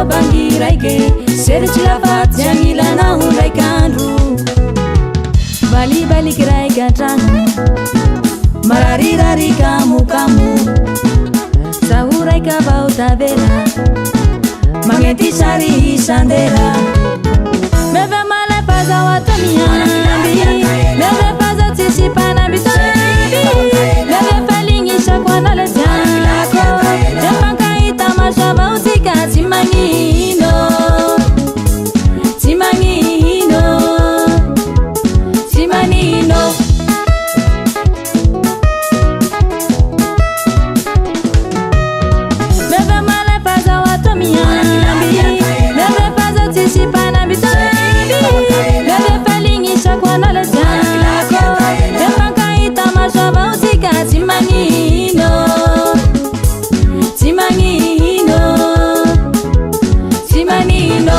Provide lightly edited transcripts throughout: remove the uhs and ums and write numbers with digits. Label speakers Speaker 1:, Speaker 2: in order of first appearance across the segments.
Speaker 1: bangi raike serchi la fat jamila na hunai kandu bali bali kirai gantrangu marari rari kamu kamu sahurai ka bauta vera mangeti sari sandera meve male paza watamia meve paza tisi pana bitambi meve falingi shakwana le tiako tepanka itamasha bautika timangino timangino timanino meve male paza watamia meve paza tisi pana bitambi meve falingi shakwana le tiako tepanka itamasha bautika timangino timanino timanino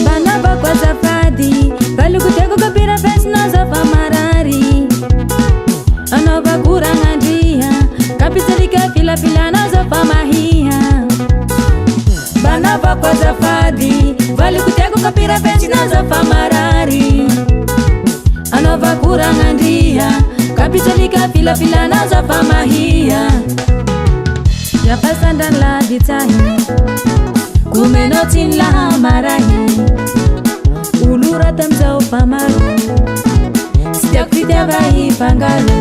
Speaker 1: bana bakwa safadi balukuteko kapira pesna zafa marari anova kurangandia kapitalika fila fila na zafa mahia bana bakwa safadi balukuteko kapira pesna zafa marari anova kurangandia kapitalika fila fila na zafa mahia ya pasanda la ditahi kumenotin la marahi ulura tamza upamaru siakrite vahi pangalo